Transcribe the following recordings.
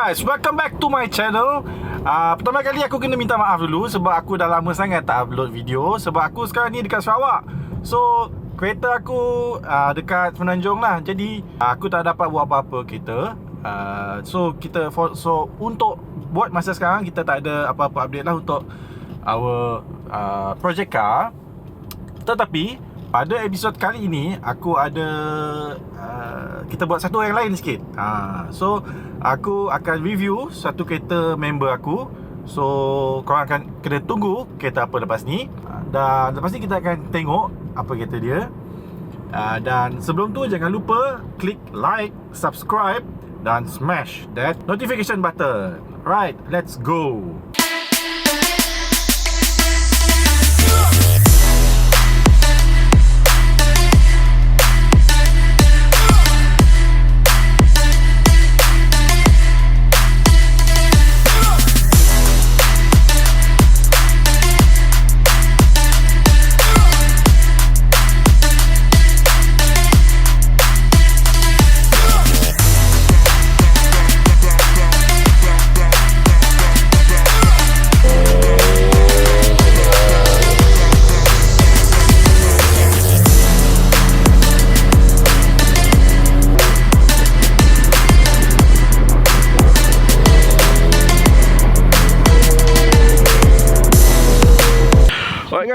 guys, welcome back to my channel. Pertama kali aku kena minta maaf dulu sebab aku dah lama sangat tak upload video. Sebab aku sekarang ni dekat Sarawak. So, kereta aku dekat Semenanjung lah. Jadi, aku tak dapat buat apa-apa kereta. So, untuk buat masa sekarang, kita tak ada apa-apa update lah untuk our project car. Tetapi, pada episod kali ini, aku ada kita buat satu yang lain sikit. So, aku akan review satu kereta member aku. So, korang akan kena tunggu kereta apa lepas ni. Dan lepas ni kita akan tengok apa kereta dia. Dan sebelum tu, jangan lupa klik like, subscribe dan smash that notification button. Alright, let's go.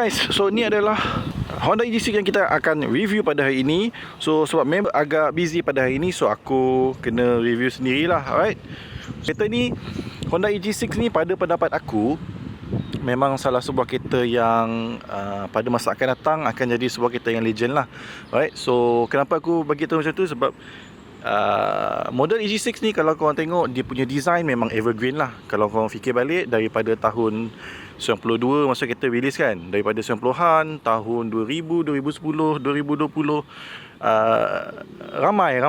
Guys, so ni adalah Honda EG6 yang kita akan review pada hari ini. So sebab member agak busy pada hari ini, so aku kena review sendirilah. Alright, kereta ni, Honda EG6 ni pada pendapat aku memang salah sebuah kereta yang pada masa akan datang akan jadi sebuah kereta yang legend lah. Alright, so kenapa aku bagi tahu macam tu, sebab model EG6 ni kalau korang tengok dia punya design memang evergreen lah. Kalau korang fikir balik daripada tahun 92 masa kita release kan, daripada 90-an, tahun 2000, 2010, 2020,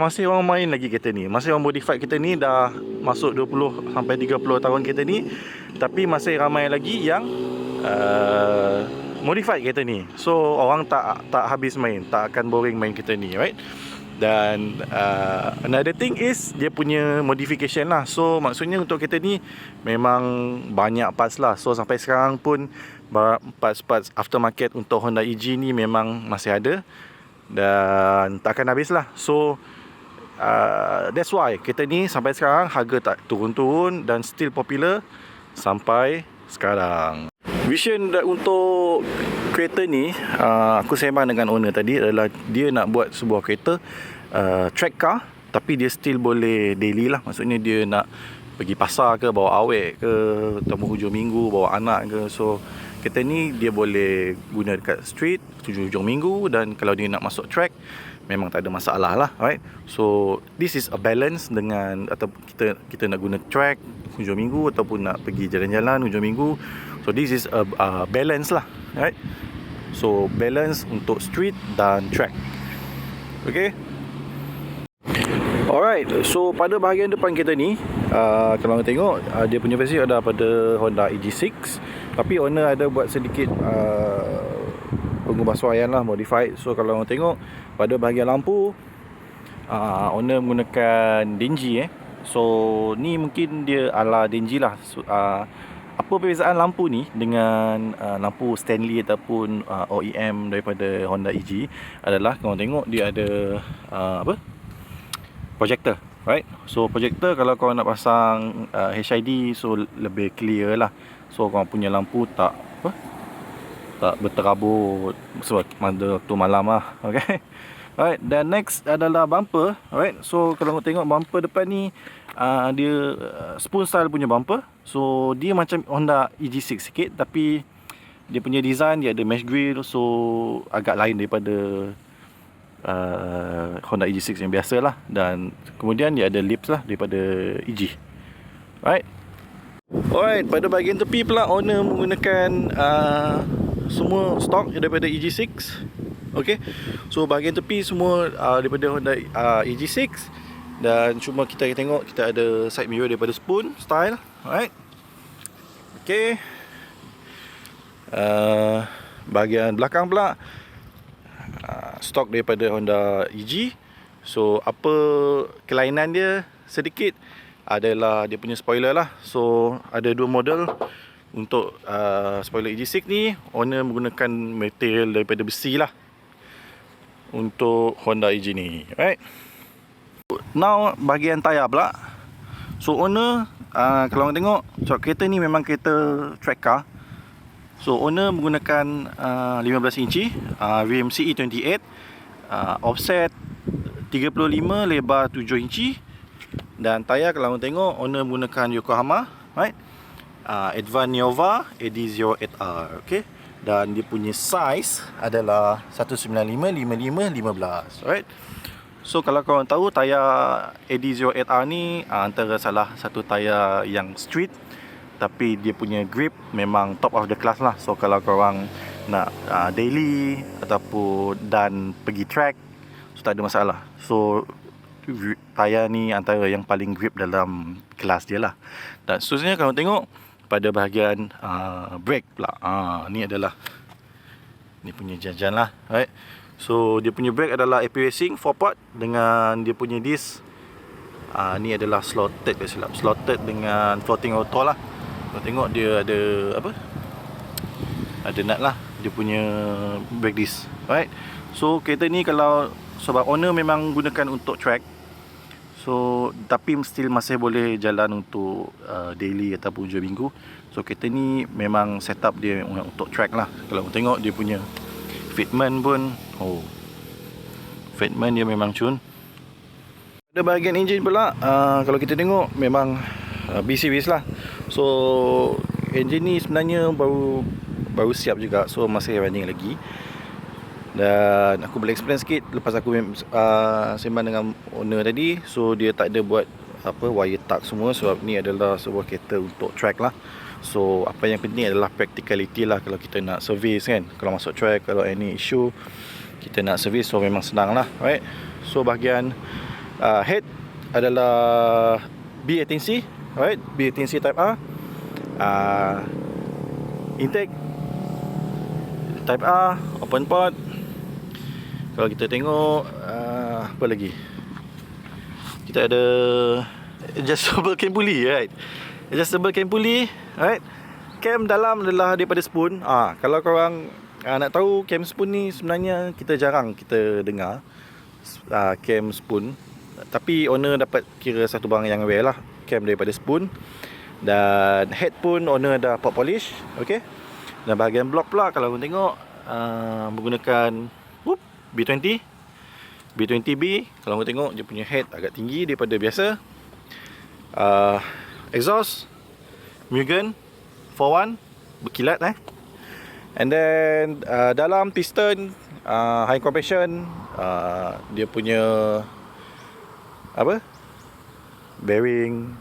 masih orang main lagi kereta ni. Masih orang modified kereta ni, dah masuk 20 sampai 30 tahun kereta ni, tapi masih ramai lagi yang modified kereta ni. So orang tak habis main, tak akan boring main kereta ni, right? Dan another thing is dia punya modification lah. So maksudnya untuk kereta ni memang banyak parts lah. So sampai sekarang pun parts aftermarket untuk Honda EG ni memang masih ada dan tak akan habis lah. So that's why kereta ni sampai sekarang harga tak turun-turun dan still popular sampai sekarang. Vision untuk kereta ni, aku sembang dengan owner tadi adalah dia nak buat sebuah kereta track car, tapi dia still boleh daily lah. Maksudnya dia nak pergi pasar ke, bawa awek ke, atau hujung minggu bawa anak ke. So kereta ni dia boleh guna dekat street hujung minggu, dan kalau dia nak masuk track memang tak ada masalah lah, right? So this is a balance dengan, atau kita nak guna track hujung minggu ataupun nak pergi jalan-jalan hujung minggu. So this is a balance lah, right? So balance untuk street dan track. Okay. Alright, so pada bahagian depan kereta ni, kalau anda tengok, dia punya versi ada pada Honda EG6, tapi owner ada buat sedikit pengubahsuaian lah, modified. So kalau anda tengok pada bahagian lampu, owner menggunakan Denji. So ni mungkin dia ala Denji lah. So, apa perbezaan lampu ni dengan lampu Stanley ataupun OEM daripada Honda EG adalah, korang tengok dia ada projector, right? So projector kalau korang nak pasang HID, so lebih clear lah. So korang punya lampu tak berterabut sebab waktu malam lah. Okay. Alright, dan next adalah bumper. Alright, so kalau korang tengok bumper depan ni, dia spoon style punya bumper. So dia macam Honda EG6 sikit, tapi dia punya design, dia ada mesh grill, so agak lain daripada Honda EG6 yang biasa lah. Dan kemudian dia ada lips lah daripada EG. Alright, pada bahagian tepi pula owner menggunakan semua stok daripada EG6. Okay, so bahagian tepi semua daripada Honda EG6. Dan cuma kita tengok, kita ada side mirror daripada Spoon style. Alright. Okay. Bahagian belakang pula stok daripada Honda EG. So apa kelainan dia sedikit, adalah dia punya spoiler lah. So ada dua model. Untuk spoiler EG6 ni, owner menggunakan material daripada besi lah untuk Honda EG ni, right? Now bahagian tayar pula. So owner, kalau orang tengok, so, kereta ni memang kereta track car. So owner menggunakan 15 inci rim CE28, offset 35, lebar 7 inci. Dan tayar kalau orang tengok, owner menggunakan Yokohama, right? Advan Nova AD08R, okay? Dan dia punya size adalah 195/55/15, right? So kalau korang tahu, tayar AD08R ni antara salah satu tayar yang street, tapi dia punya grip memang top of the class lah. So kalau korang nak daily ataupun dan pergi track, so tak ada masalah. So tayar ni antara yang paling grip dalam kelas dia lah. Dan seterusnya kalau tengok pada bahagian brake pula, ni adalah ni punya jajan lah, right? So dia punya brake adalah AP Racing 4 port dengan dia punya disc ni adalah slotted, slotted dengan floating auto lah. Kau tengok dia ada apa, ada nut lah dia punya brake disc, right? So kereta ni kalau sebab owner memang gunakan untuk track, so tapi still masih boleh jalan untuk daily ataupun 2 minggu. So kereta ni memang setup dia untuk track lah. Kalau tengok dia punya fitment pun, fitment dia memang cun. Pada bahagian engine pula, kalau kita tengok memang B series lah. So engine ni sebenarnya baru siap juga, so masih running lagi. Dan aku boleh explain sikit lepas aku sembang dengan owner tadi. So dia tak ada buat apa wire tag semua, sebab ni adalah sebuah kereta untuk track lah. So apa yang penting adalah practicality lah kalau kita nak service kan. Kalau masuk track, kalau any issue kita nak service, so memang senang lah, right? So bahagian head adalah B18C, right? B18C type A. Intake type A, open port. Kalau kita tengok apa lagi, kita ada adjustable cam pulley, right? Adjustable cam pulley, right? Cam dalam adalah daripada spoon. Kalau korang nak tahu, cam spoon ni sebenarnya kita jarang kita dengar cam spoon, tapi owner dapat kira satu barang yang rare lah, cam daripada spoon. Dan head pun owner dah pop polish, okay? Dan bahagian block pula kalau korang tengok menggunakan B20 B20B. Kalau korang tengok dia punya head agak tinggi daripada biasa. Exhaust Mugen 41 berkilat and then dalam piston high compression, dia punya apa, bearing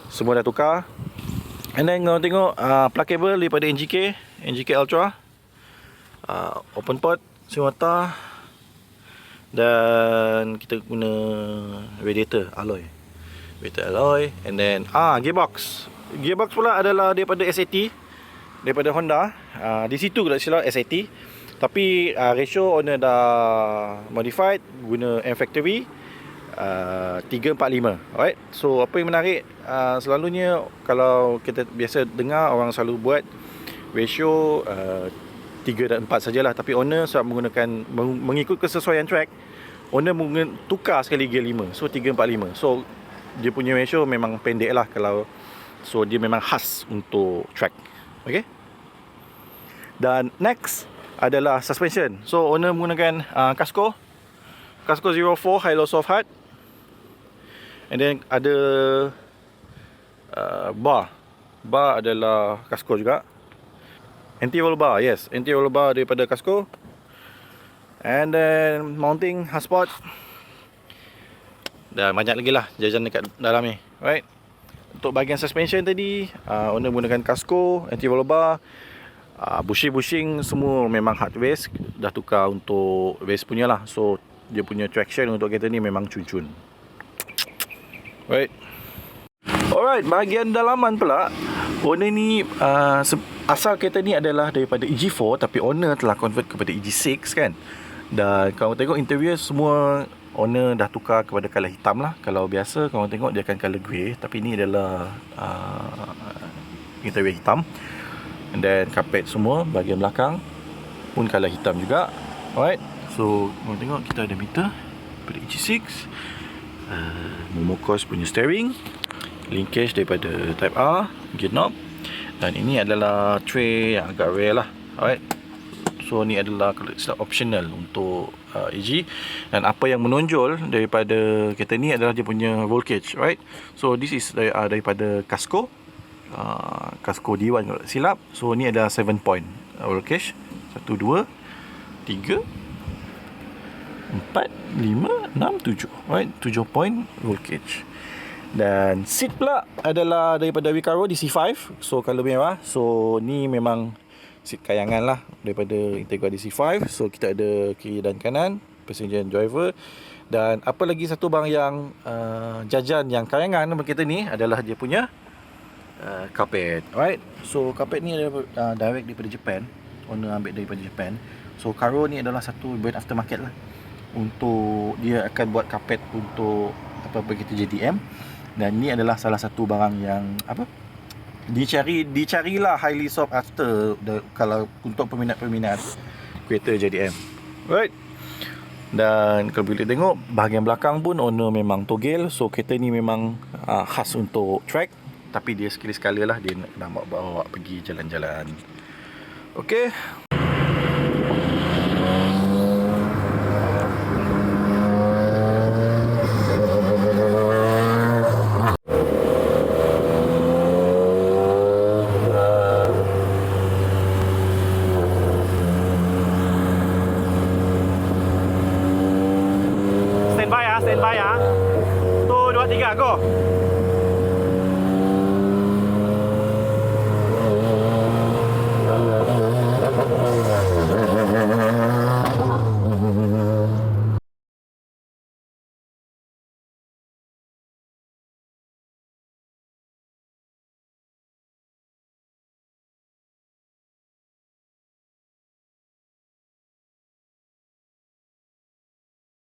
semua dah tukar. And then korang tengok plug cable daripada NGK Ultra, open port Simota, dan kita guna radiator alloy, and then gearbox pula adalah daripada SAT, daripada Honda. Di situ kalau silap SAT, tapi ratio owner dah modified guna M Factory 345, alright. So apa yang menarik, selalunya kalau kita biasa dengar orang selalu buat ratio 3 dan 4 sajalah, tapi owner sebab mengikut kesesuaian track, owner tukar sekali gear 5, so 345. So dia punya ratio memang pendek lah, kalau so dia memang khas untuk track, okay. Dan next adalah suspension. So owner menggunakan Casco 04 high low soft hard, and then ada bar adalah Casco juga. Anti-roll bar, yes, anti-roll bar daripada Casco. And then mounting hotspot. Dan banyak lagi lah jajan dekat dalam ni, right? Untuk bahagian suspension tadi, owner menggunakan Casco, anti-roll bar. Bushing semua memang hard race, dah tukar untuk race punya lah. So dia punya traction untuk kereta ni memang cun-cun, right? Alright, bahagian dalaman pula, owner ni asal kereta ni adalah daripada EG4, tapi owner telah convert kepada EG6 kan. Dan kalau tengok interior semua owner dah tukar kepada colour hitam lah. Kalau biasa korang tengok dia akan colour grey, tapi ni adalah interior hitam. And then carpet semua bahagian belakang pun colour hitam juga. Alright, so korang tengok kita ada meter daripada EG6, Momokos punya steering, linkage daripada Type R, gear knob. Dan ini adalah tray yang agak rare lah. Alright, so ni adalah optional untuk AG. Dan apa yang menonjol daripada kereta ni adalah dia punya roll cage. Right, so this is daripada Casco, Casco D1 kalau tak silap. So ni ada 7 point roll cage, 1, 2, 3, 4, 5, 6, 7. Right, 7 point roll cage. Dan seat pula adalah daripada Recaro DC5. So color merah. So ni memang seat kayangan lah daripada Integra DC5. So kita ada kiri dan kanan, passenger and driver. Dan apa lagi satu barang yang jajan yang kayangan kereta ni adalah dia punya carpet. Alright, so carpet ni adalah direct daripada Japan. Owner ambil daripada Japan. So Caro ni adalah satu brand aftermarket lah. Untuk dia akan buat carpet untuk apa-apa kereta JDM. Dan ni adalah salah satu barang yang dicarilah highly sought after kalau untuk peminat-peminat kereta JDM. Right. Dan kalau boleh tengok bahagian belakang pun owner memang togel. So kereta ni memang khas untuk track, tapi dia sekali-sekala lah dia nak bawa pergi jalan-jalan. Okay. Standby ya. 1, 2, 3, go.